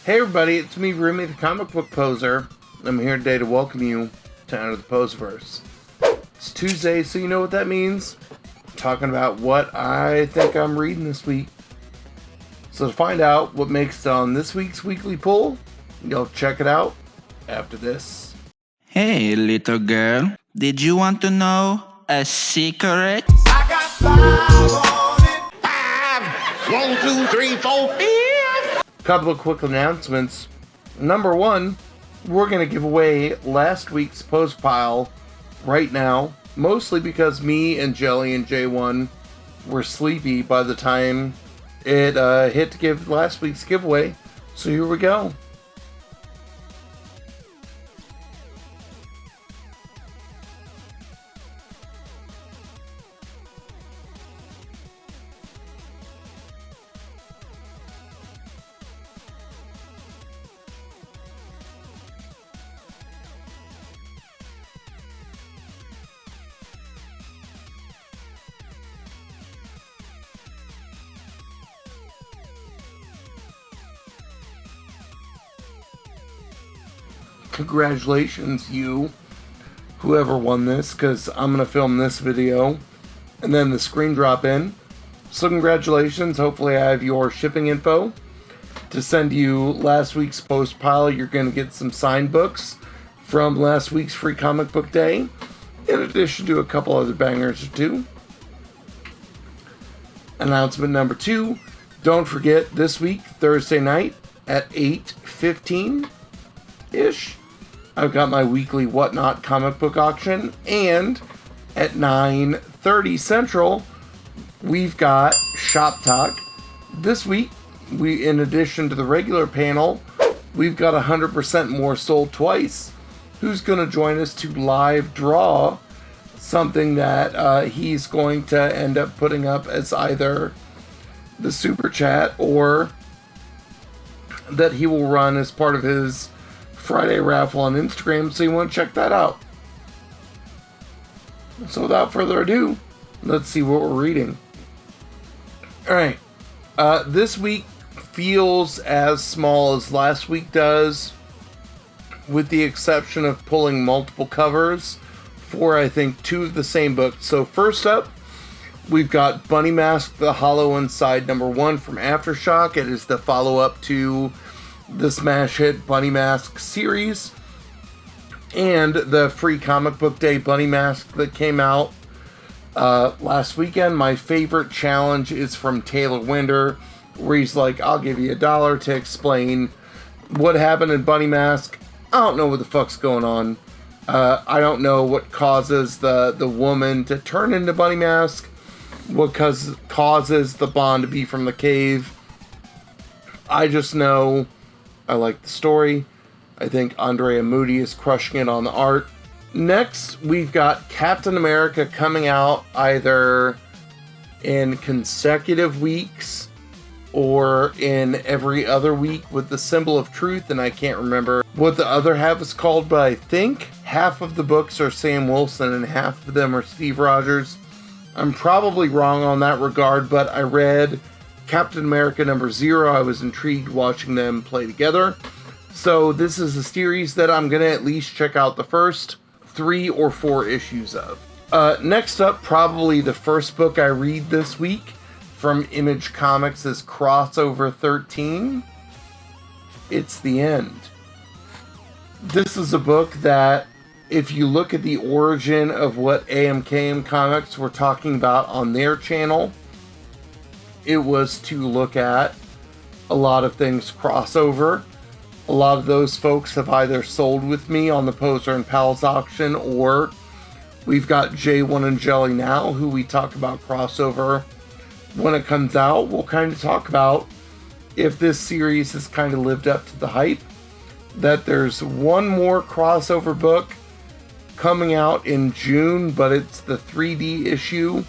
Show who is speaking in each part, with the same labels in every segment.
Speaker 1: Hey everybody, it's me, Rumi, the comic book poser. I'm here today to welcome you to Enter the Poserverse. It's Tuesday, so you know what that means. I'm talking about what I think I'm reading this week. So to find out what makes it on this week's weekly poll, you'll check it out after this.
Speaker 2: Hey, little girl, did you want to know a secret?
Speaker 3: I got 5 on it. 5, 1, 2, 3, 4, 5.
Speaker 1: Couple of quick announcements. Number one, we're going to give away last week's post pile right now, mostly because me and Jelly and J1 were sleepy by the time it hit to give last week's giveaway. So here we go. Congratulations, you, whoever won this, because I'm going to film this video and then the screen drop in. So congratulations, hopefully I have your shipping info to send you last week's post pile. You're going to get some signed books from last week's free comic book day, in addition to a couple other bangers or two. Announcement number 2, don't forget this week, Thursday night at 8:15-ish, I've got my weekly Whatnot comic book auction, and at 9:30 Central, we've got Shop Talk. This week, in addition to the regular panel, we've got 100% More Sold Twice, who's going to join us to live draw something that he's going to end up putting up as either the super chat or that he will run as part of his Friday raffle on Instagram, so you want to check that out. So without further ado, let's see what we're reading. Alright, this week feels as small as last week does, with the exception of pulling multiple covers for, I think, 2 of the same books. So first up, we've got Bunny Mask, The Hollow Inside #1 from Aftershock. It is the follow-up to the smash hit Bunny Mask series, and the free comic book day Bunny Mask that came out last weekend. My favorite challenge is from Taylor Winder, where he's like, I'll give you $1 to explain what happened in Bunny Mask. I don't know what the fuck's going on. I don't know what causes the woman to turn into Bunny Mask, what causes the Bond to be from the cave. I just know I like the story. I think Andrea Moody is crushing it on the art. Next, we've got Captain America coming out either in consecutive weeks or in every other week with the Symbol of Truth, and I can't remember what the other half is called, but I think half of the books are Sam Wilson and half of them are Steve Rogers. I'm probably wrong on that regard, but I read Captain America #0. I was intrigued watching them play together. So this is a series that I'm going to at least check out the first 3 or 4 issues of. Next up, probably the first book I read this week from Image Comics is Crossover 13. It's the End. This is a book that, if you look at the origin of what AMKM Comics were talking about on their channel, it was to look at a lot of things crossover. A lot of those folks have either sold with me on the Poser and Pals auction, or we've got J1 and Jelly now, who we talk about crossover. When it comes out, we'll kind of talk about if this series has kind of lived up to the hype. That there's one more crossover book coming out in June, but it's the 3D issue,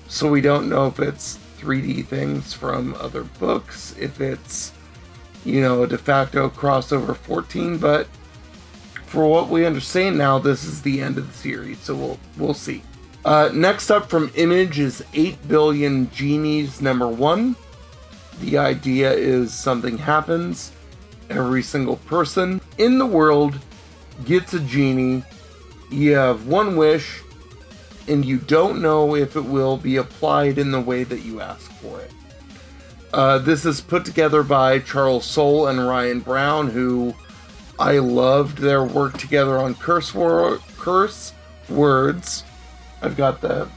Speaker 1: so we don't know if it's 3D things from other books, if it's, a de facto crossover 14, but for what we understand now, this is the end of the series, so we'll see. Next up from Image is 8 Billion Genies #1. The idea is something happens Every single person in the world gets a genie. You have one wish, and you don't know if it will be applied in the way that you ask for it. This is put together by Charles Soule and Ryan Brown, who I loved their work together on Curse Words. I've got the,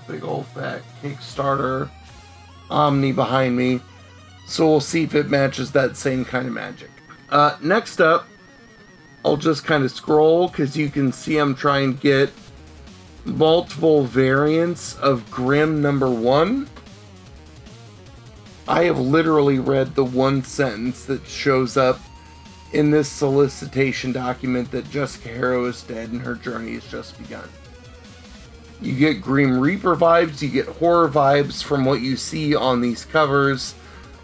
Speaker 1: big old fat Kickstarter Omni behind me, so we'll see if it matches that same kind of magic. Next up, I'll just kind of scroll, because you can see I'm trying to get multiple variants of Grimm #1. I have literally read the one sentence that shows up in this solicitation document that Jessica Harrow is dead and her journey has just begun. You get Grim Reaper vibes, you get horror vibes from what you see on these covers.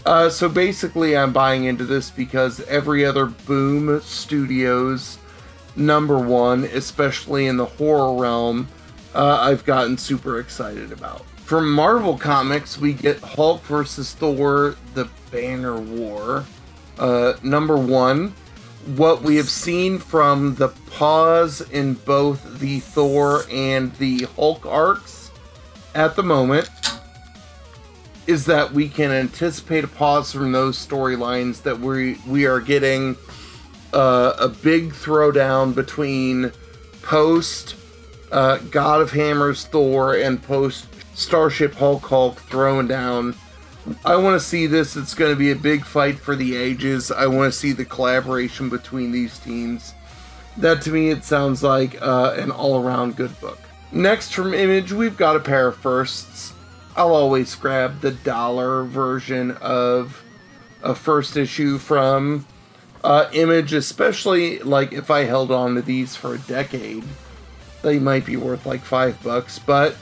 Speaker 1: So basically I'm buying into this because every other Boom Studios #1, especially in the horror realm, I've gotten super excited about. From Marvel Comics, we get Hulk vs. Thor, The Banner War, #1. What we have seen from the pause in both the Thor and the Hulk arcs at the moment is that we can anticipate a pause from those storylines, that we are getting a big throwdown between post God of Hammers Thor and post Starship Hulk throwing down. I want to see this. It's going to be a big fight for the ages. I want to see the collaboration between these teams. That, to me, it sounds like an all-around good book. Next from Image, we've got a pair of firsts. I'll always grab the dollar version of a first issue from Image, especially like if I held on to these for a decade. They might be worth like $5, but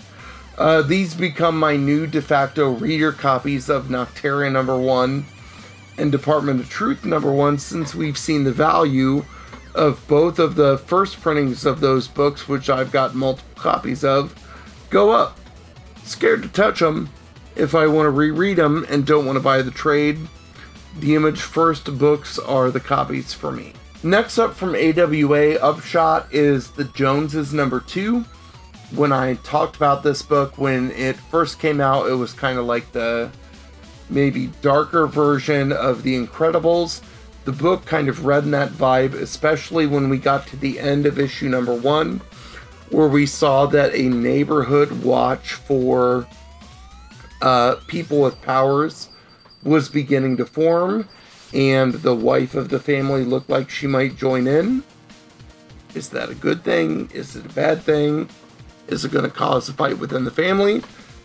Speaker 1: these become my new de facto reader copies of Nocteria #1 and Department of Truth #1, since we've seen the value of both of the first printings of those books, which I've got multiple copies of, go up. Scared to touch them if I want to reread them and don't want to buy the trade. The Image first books are the copies for me. Next up from AWA Upshot is The Joneses #2. When I talked about this book when it first came out, it was kind of like the maybe darker version of The Incredibles. The book kind of read in that vibe, especially when we got to the end of issue #1, where we saw that a neighborhood watch for people with powers was beginning to form, and the wife of the family looked like she might join in. Is that a good thing? Is it a bad thing? Is it going to cause a fight within the family?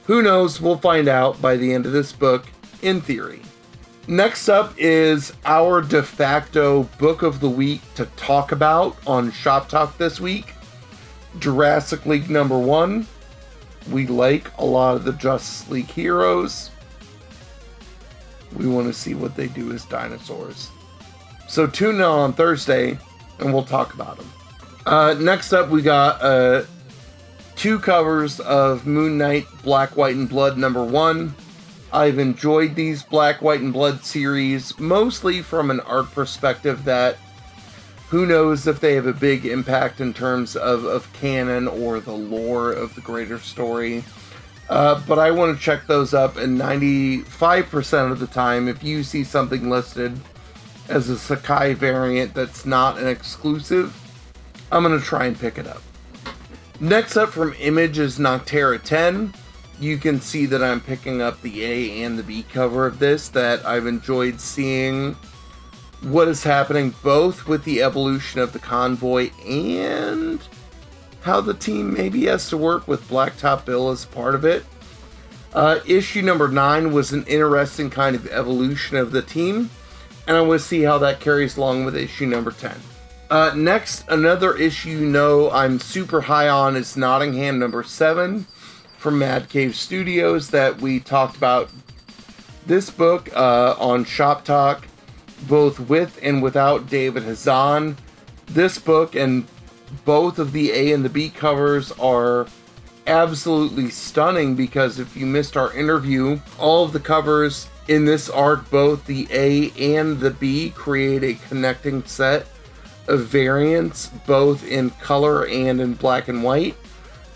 Speaker 1: Who knows? We'll find out by the end of this book, in theory. Next up is our de facto book of the week to talk about on Shop Talk this week. Jurassic League #1. We like a lot of the Justice League heroes. We want to see what they do as dinosaurs. So tune in on Thursday and we'll talk about them. Next up, we got 2 covers of Moon Knight Black, White, and Blood #1. I've enjoyed these Black, White, and Blood series, mostly from an art perspective that who knows if they have a big impact in terms of canon or the lore of the greater story. But I want to check those up, and 95% of the time, if you see something listed as a Sakai variant that's not an exclusive, I'm going to try and pick it up. Next up from Image is Noctera 10. You can see that I'm picking up the A and the B cover of this, that I've enjoyed seeing what is happening both with the evolution of the convoy and how the team maybe has to work with Blacktop Bill as part of it. Issue #9 was an interesting kind of evolution of the team, and I want to see how that carries along with issue #10. Next, another issue I'm super high on is Nottingham #7 from Mad Cave Studios that we talked about this book on Shop Talk, both with and without David Hazan. This book and both of the A and the B covers are absolutely stunning, because if you missed our interview, all of the covers In this arc, both the A and the B create a connecting set of variants, both in color and in black and white.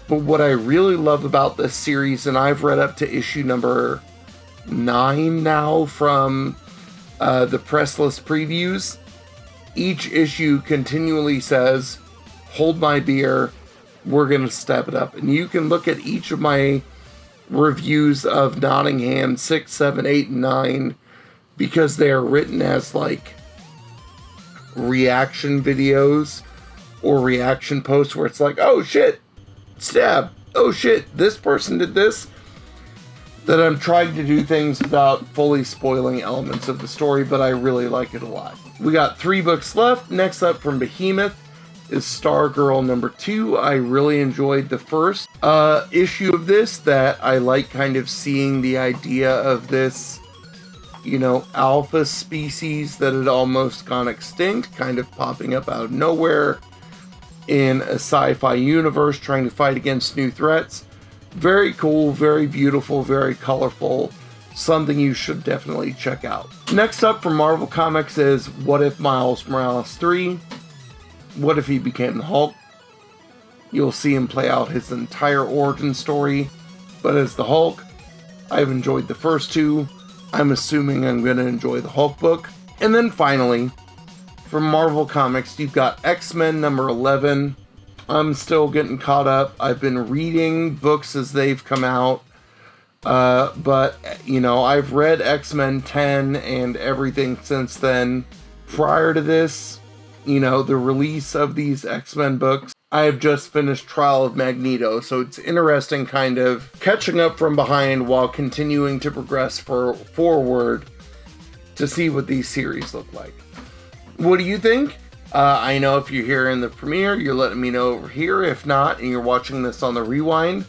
Speaker 1: But what I really love about this series, and I've read up to issue number 9 now from the press list previews, each issue continually says, hold my beer, we're going to step it up. And you can look at each of my reviews of Nottingham 6, 7, 8, and 9 because they are written as like reaction videos or reaction posts where it's like, oh shit, stab, oh shit, this person did this. That I'm trying to do things without fully spoiling elements of the story, but I really like it a lot. We got 3 books left. Next up from Behemoth is Stargirl number 2. I really enjoyed the first issue of this, that I like kind of seeing the idea of this, you know, alpha species that had almost gone extinct, kind of popping up out of nowhere in a sci-fi universe, trying to fight against new threats. Very cool, very beautiful, very colorful. Something you should definitely check out. Next up from Marvel Comics is What If Miles Morales 3? What if he became the Hulk? You'll see him play out his entire origin story. But as the Hulk, I've enjoyed the first 2. I'm assuming I'm going to enjoy the Hulk book. And then finally, from Marvel Comics, you've got X-Men number 11. I'm still getting caught up. I've been reading books as they've come out. But, you know, I've read X-Men 10 and everything since then. Prior to this, you know, the release of these X-Men books, I have just finished Trial of Magneto. So it's interesting kind of catching up from behind while continuing to progress forward to see what these series look like. What do you think? I know if you're here in the premiere, you're letting me know over here. If not, and you're watching this on the rewind,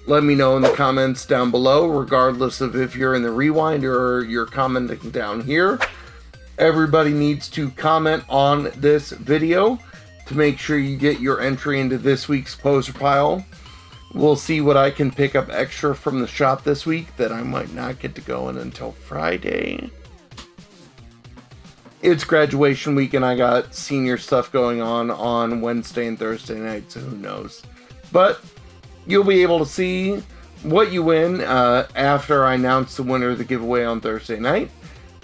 Speaker 1: let me know in the comments down below, regardless of if you're in the rewind or you're commenting down here. Everybody needs to comment on this video to make sure you get your entry into this week's poser pile. We'll see what I can pick up extra from the shop this week that I might not get to go in until Friday. It's graduation week and I got senior stuff going on Wednesday and Thursday night, so who knows. But you'll be able to see what you win after I announce the winner of the giveaway on Thursday night.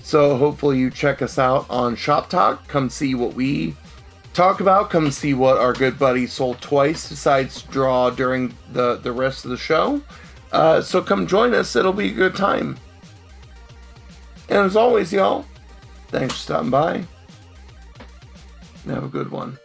Speaker 1: So hopefully you check us out on Shop Talk. Come see what we talk about. Come see what our good buddy Soul Twice decides to draw during the rest of the show. So come join us. It'll be a good time. And as always, y'all, thanks for stopping by. And have a good one.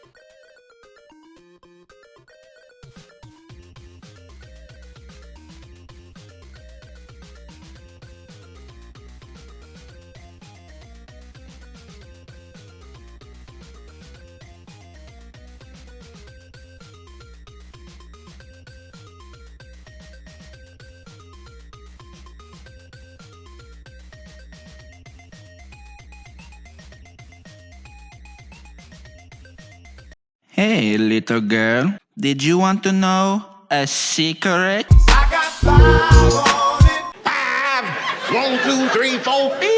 Speaker 2: Hey, little girl, did you want to know a secret?
Speaker 3: I got 5 on it. 5, 1, 2, 3, 4, 5.